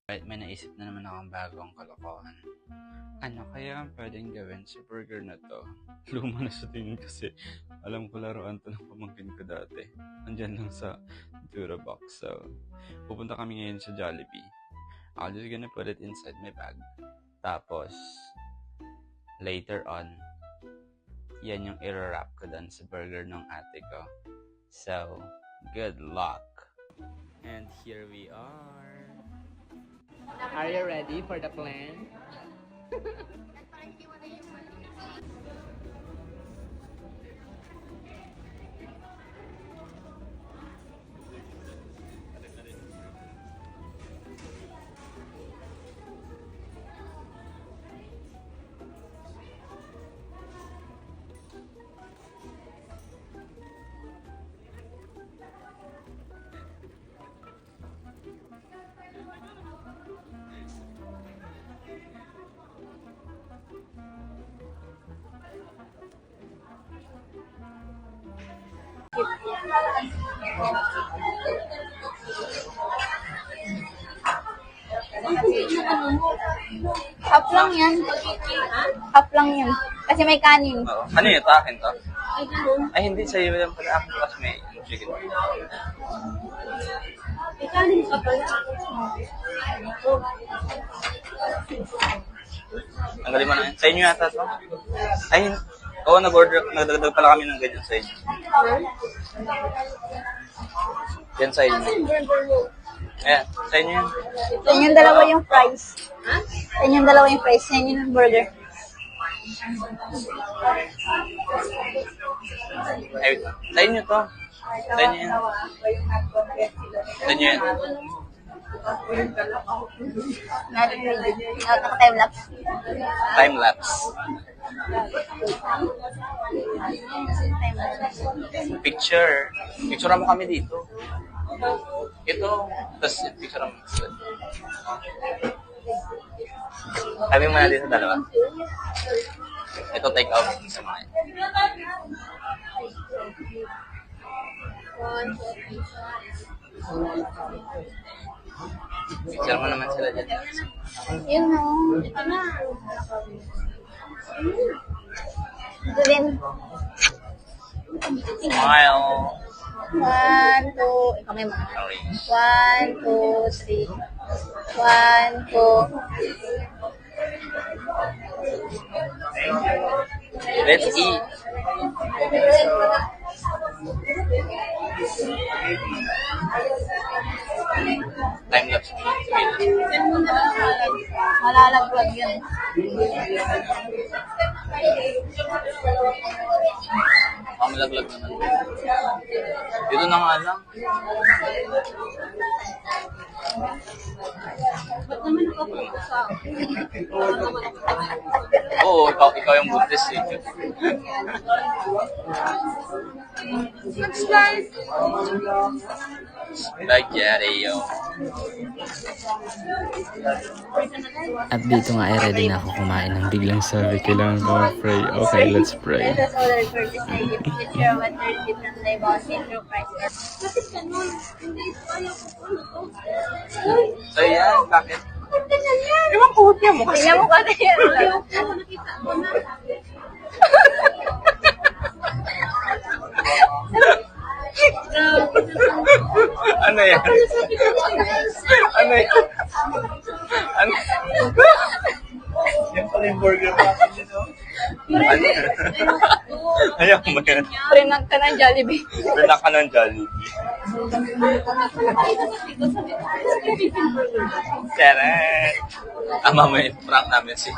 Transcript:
Right, may naisip na naman akong bagong kalokohan. Ano kaya ang pwedeng gawin sa burger na to? Luma na sa tingin kasi alam ko laruan to ng pamangkin ko dati. Andyan lang sa Dura box. So, pupunta kami ngayon sa Jollibee. I'm just gonna put it inside my bag. Tapos, later on, yan yung i-wrap ko dun sa burger ng ate ko. So, good luck! And here we are. Are you ready for the plan? Half lang yan. Half lang yan. Kasi may kanin. Oo. Ano yun? Ito akin to? Ay, hindi. Sa'yo yan pala. Akin kasi may chicken. May kanin ka pala. Ang galing mo na yun. Sa inyo yata to? Ay, oo, nag-order. Nagdagdag pala kami ng ganyan sa inyo. Yan sa inyo. Ayan, sa inyo yan. Sa inyong dalawa yung fries. Sa inyong dalawa yung fries. Sa inyo yung burger. Ay, sa inyo to. Sa inyo yan. Sa inyo yan. Naka-time-lapse. Time-lapse. Picture. Picture mo kami dito. Ito. Tapos picture mo. Sabi mo na dito sa dalawa. Ito take out sa mga yan. Picture mo naman sila dyan. Yun o. Ito na. Ito din. Smile. 1, 2. Ikaw may mga. Sorry. 1, 2, 3. 1, 2. Let's eat. Time-lapse. Malalaglag yun. Malaglag naman. Dito na nga lang. Ba't naman nakapunta sa Oo, ikaw yung buntis eh. Spaghetti, yo. At dito nga ay ready na ako kumain ng biglang sabi kailangan ko mag-pray. Okay, let's pray. Let us order for this Egypt. Picture of a third different labels in your price. Bakit ganun? Hindi ayaw ko po. So yan, bakit? Bakit ganyan yan? Ewan ko, tiyan mo kasi. Tingnan mo kasi yan. Ano yan? Ano yan? Ano? Yan pala yung burger natin dito. Ano yan? Ayaw mo yan. Prinag ka ng Jollibee. Pinak ka ng Jollibee. Tara! Mamaya, prank namin si